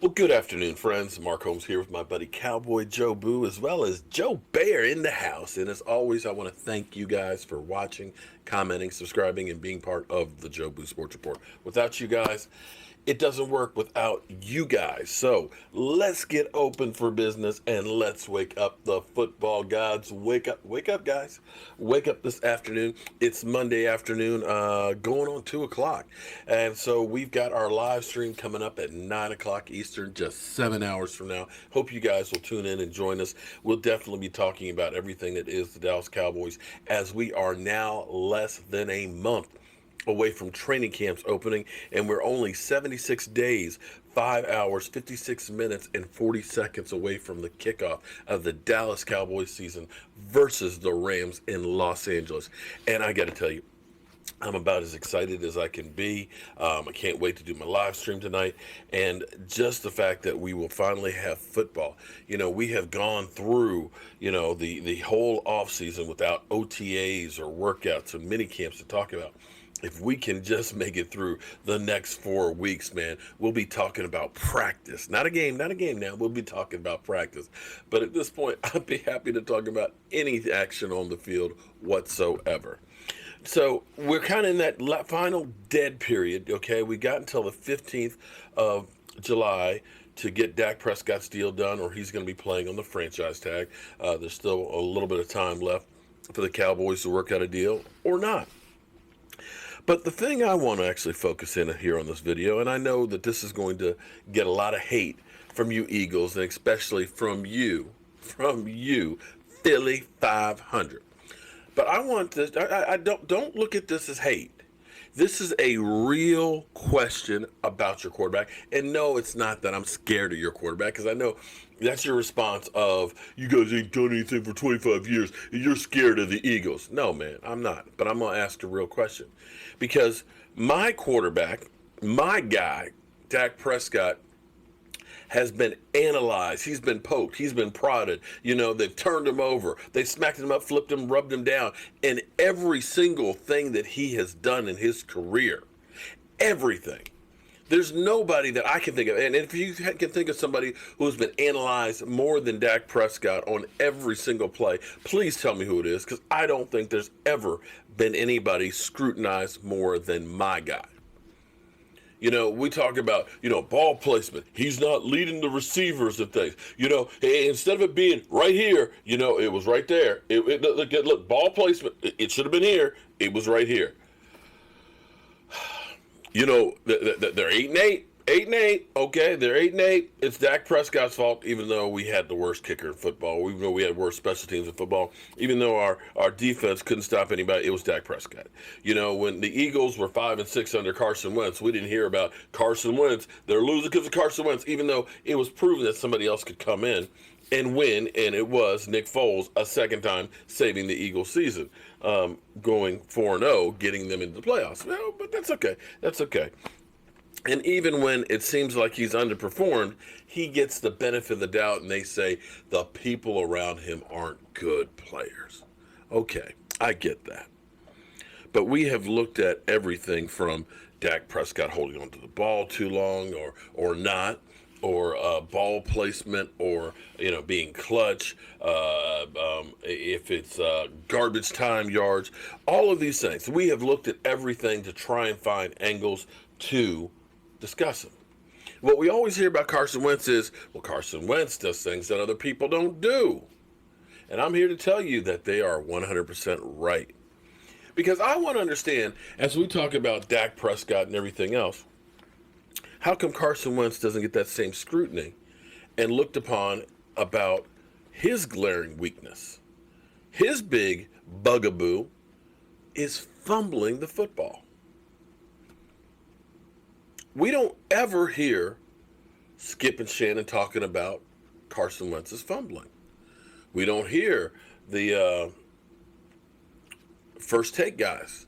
Well, good afternoon, friends. Mark Holmes here with my buddy Cowboy Joe Boo, as well as Joe Bear in the house. And as always, I want to thank you guys for watching, commenting, subscribing, and being part of the Joe Boo Sports Report. Without you guys, it doesn't work without you guys. So let's get open for business and let's wake up the football gods. Wake up, guys. Wake up this afternoon. It's Monday afternoon, going on 2 o'clock. And so we've got our live stream coming up at 9 o'clock Eastern, just 7 hours from now. Hope you guys will tune in and join us. We'll definitely be talking about everything that is the Dallas Cowboys as we are now less than a month away from training camps opening, and we're only 76 days, 5 hours, 56 minutes, and 40 seconds away from the kickoff of the Dallas Cowboys season versus the Rams in Los Angeles. And I got to tell you, I'm about as excited as I can be. I can't wait to do my live stream tonight. And just the fact that we will finally have football. You know, we have gone through, the whole offseason without OTAs or workouts or mini camps to talk about. If we can just make it through the next 4 weeks, man, we'll be talking about practice. Not a game now. We'll be talking about practice. But at this point, I'd be happy to talk about any action on the field whatsoever. So we're kind of in that final dead period, okay? We got until the 15th of July to get Dak Prescott's deal done, or he's going to be playing on the franchise tag. There's still a little bit of time left for the Cowboys to work out a deal or not. But the thing I want to actually focus in here on this video, and I know that this is going to get a lot of hate from you Eagles, and especially from you, Philly.500. But I want this. I don't look at this as hate. This is a real question about your quarterback. And no, it's not that I'm scared of your quarterback, because I know that's your response of, you guys ain't done anything for 25 years and you're scared of the Eagles. No, man, I'm not. But I'm going to ask a real question. Because my quarterback, my guy, Dak Prescott, has been analyzed. He's been poked. He's been prodded. They've turned him over. They smacked him up, flipped him, rubbed him down. And every single thing that he has done in his career, everything. There's nobody that I can think of. And if you can think of somebody who's been analyzed more than Dak Prescott on every single play, please tell me who it is, because I don't think there's ever been anybody scrutinized more than my guy. We talk about, ball placement. He's not leading the receivers and things. Instead of it being right here, it was right there. Look, ball placement, it should have been here. It was right here. They're 8-8. 8-8. Okay, they're 8-8. It's Dak Prescott's fault, even though we had the worst kicker in football. Even though we had worse special teams in football. Even though our defense couldn't stop anybody, it was Dak Prescott. When the Eagles were 5-6 under Carson Wentz, we didn't hear about Carson Wentz. They're losing because of Carson Wentz, even though it was proven that somebody else could come in and win, and it was Nick Foles a second time saving the Eagles season, going 4-0, getting them into the playoffs. Well, but that's okay. That's okay. And even when it seems like he's underperformed, he gets the benefit of the doubt, and they say the people around him aren't good players. Okay, I get that. But we have looked at everything from Dak Prescott holding onto the ball too long or not, or ball placement, or being clutch, if it's garbage time yards, all of these things. We have looked at everything to try and find angles to discuss them. What we always hear about Carson Wentz is, well, Carson Wentz does things that other people don't do. And I'm here to tell you that they are 100% right. Because I want to understand, as we talk about Dak Prescott and everything else, how come Carson Wentz doesn't get that same scrutiny and looked upon about his glaring weakness? His big bugaboo is fumbling the football. We don't ever hear Skip and Shannon talking about Carson Wentz's fumbling. We don't hear the first take guys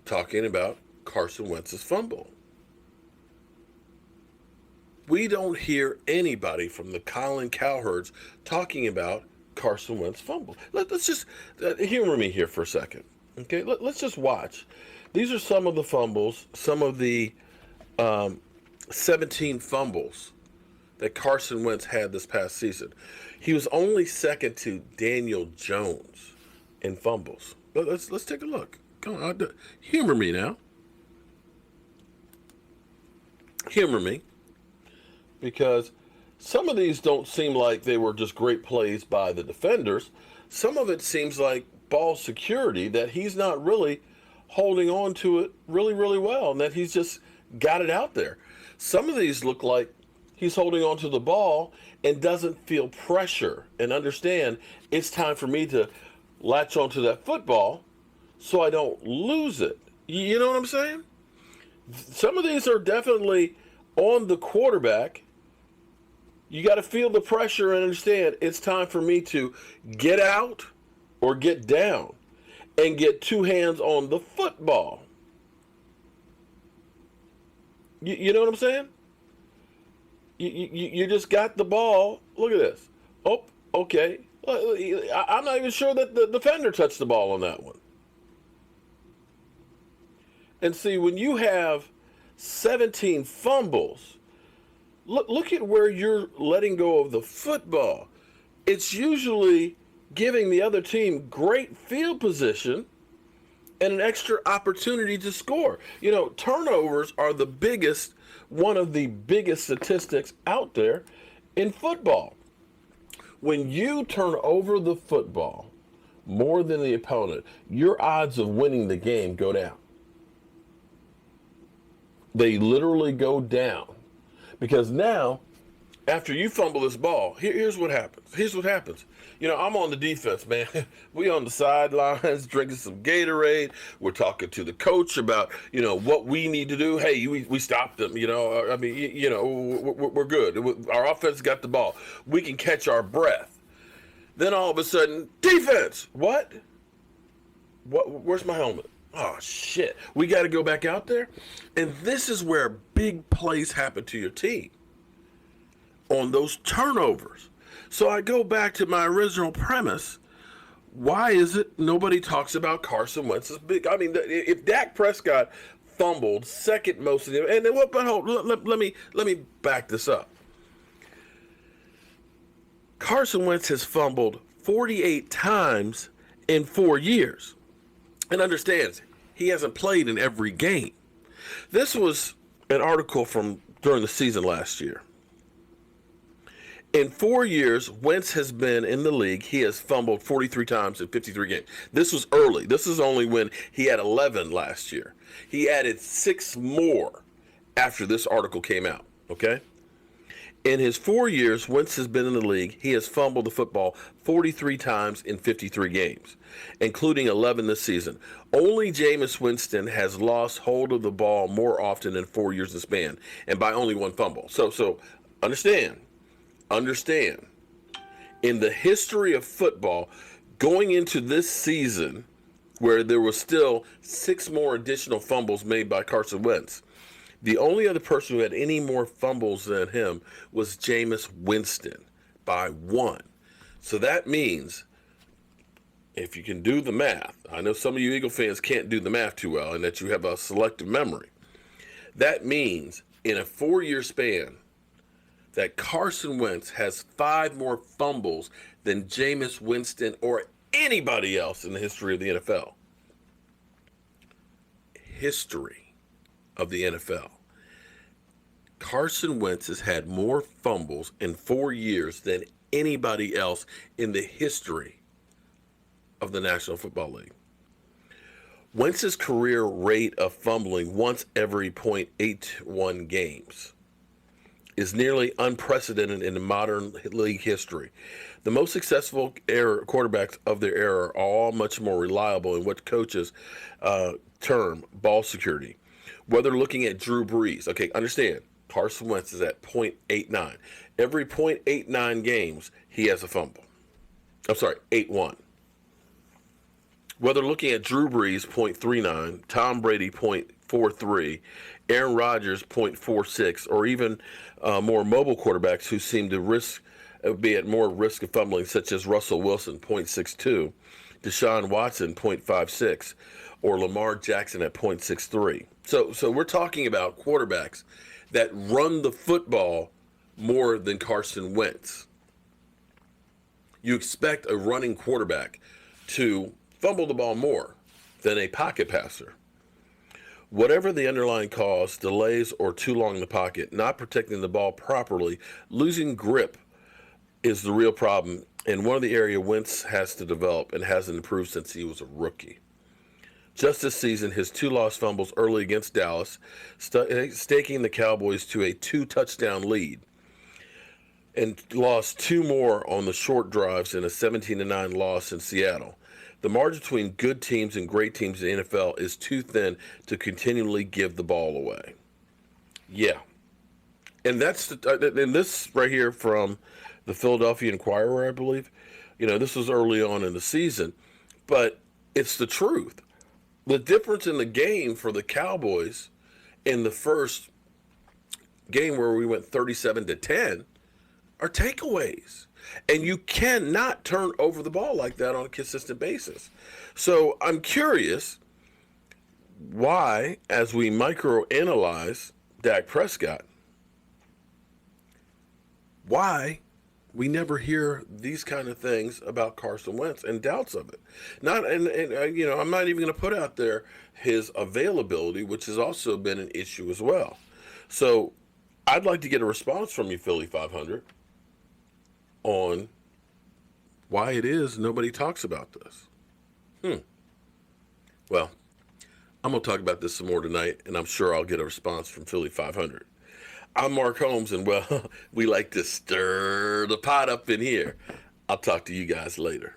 talking about Carson Wentz's fumble. We don't hear anybody from the Colin Cowherds talking about Carson Wentz fumble. Let's just humor me here for a second. Okay, let's just watch. These are some of the fumbles, some of the 17 fumbles that Carson Wentz had this past season. He was only second to Daniel Jones in fumbles. Let's take a look. Come on, humor me now. Humor me, because some of these don't seem like they were just great plays by the defenders. Some of it seems like ball security, that he's not really holding on to it really, really well, and that he's just got it out there. Some of these look like he's holding on to the ball and doesn't feel pressure and understand it's time for me to latch onto that football so I don't lose it. You know what I'm saying? Some of these are definitely on the quarterback. You got to feel the pressure and understand it's time for me to get out or get down and get two hands on the football. You know what I'm saying? You just got the ball. Look at this. Oh, okay. I'm not even sure that the defender touched the ball on that one. And see, when you have 17 fumbles, look at where you're letting go of the football. It's usually giving the other team great field position and an extra opportunity to score. You know, turnovers are one of the biggest statistics out there in football. When you turn over the football more than the opponent, your odds of winning the game go down. They literally go down. Because now, after you fumble this ball, here's what happens. You know, I'm on the defense, man. We on the sidelines drinking some Gatorade. We're talking to the coach about, you know, what we need to do. Hey, we stopped them, you know. I mean, you know, we're good. Our offense got the ball. We can catch our breath. Then all of a sudden, defense. What? Where's my helmet? Oh, shit. We got to go back out there. And this is where big plays happen to your team, on those turnovers. So I go back to my original premise. Why is it nobody talks about Carson Wentz's big? I mean, if Dak Prescott fumbled second most of them, and then what? But hold, let me back this up. Carson Wentz has fumbled 48 times in 4 years, and understands he hasn't played in every game. This was an article from during the season last year. In 4 years, Wentz has been in the league. He has fumbled 43 times in 53 games. This was early. This is only when he had 11 last year. He added 6 more after this article came out, okay? In his 4 years, Wentz has been in the league. He has fumbled the football 43 times in 53 games, including 11 this season. Only Jameis Winston has lost hold of the ball more often in 4 years in span, and by only 1 fumble. So understand, in the history of football, going into this season, where there was still 6 more additional fumbles made by Carson Wentz, the only other person who had any more fumbles than him was Jameis Winston, by 1. So that means, if you can do the math, I know some of you Eagle fans can't do the math too well and that you have a selective memory. That means in a 4-year span that Carson Wentz has 5 more fumbles than Jameis Winston or anybody else in the history of the NFL. History of the NFL. Carson Wentz has had more fumbles in 4 years than anybody else in the history of the National Football League. Wentz's career rate of fumbling once every .81 games is nearly unprecedented in modern league history. The most successful quarterbacks of their era are all much more reliable in what coaches term ball security. Whether looking at Drew Brees, okay, understand, Carson Wentz is at .89. Every .89 games, he has a fumble. I'm sorry, 8-1. Whether looking at Drew Brees, .39, Tom Brady, .43, Aaron Rodgers, .46, or even more mobile quarterbacks who seem to be at more risk of fumbling, such as Russell Wilson, .62, Deshaun Watson, .56, or Lamar Jackson at .63. So we're talking about quarterbacks that run the football more than Carson Wentz. You expect a running quarterback to fumble the ball more than a pocket passer. Whatever the underlying cause, delays or too long in the pocket, not protecting the ball properly, losing grip is the real problem, and one of the areas Wentz has to develop and hasn't improved since he was a rookie. Just this season, his 2 lost fumbles early against Dallas, staking the Cowboys to a 2-touchdown lead, and lost 2 more on the short drives in a 17-9 loss in Seattle. The margin between good teams and great teams in the NFL is too thin to continually give the ball away. Yeah. And and this right here from the Philadelphia Inquirer, I believe. This was early on in the season, but it's the truth. The difference in the game for the Cowboys in the first game where we went 37-10 are takeaways. And you cannot turn over the ball like that on a consistent basis. So I'm curious why, as we microanalyze Dak Prescott, why we never hear these kind of things about Carson Wentz and doubts of it. I'm not even going to put out there his availability, which has also been an issue as well. So I'd like to get a response from you, Philly.500, on why it is nobody talks about this. Well, I'm going to talk about this some more tonight, and I'm sure I'll get a response from Philly.500. I'm Mark Holmes, and well, we like to stir the pot up in here. I'll talk to you guys later.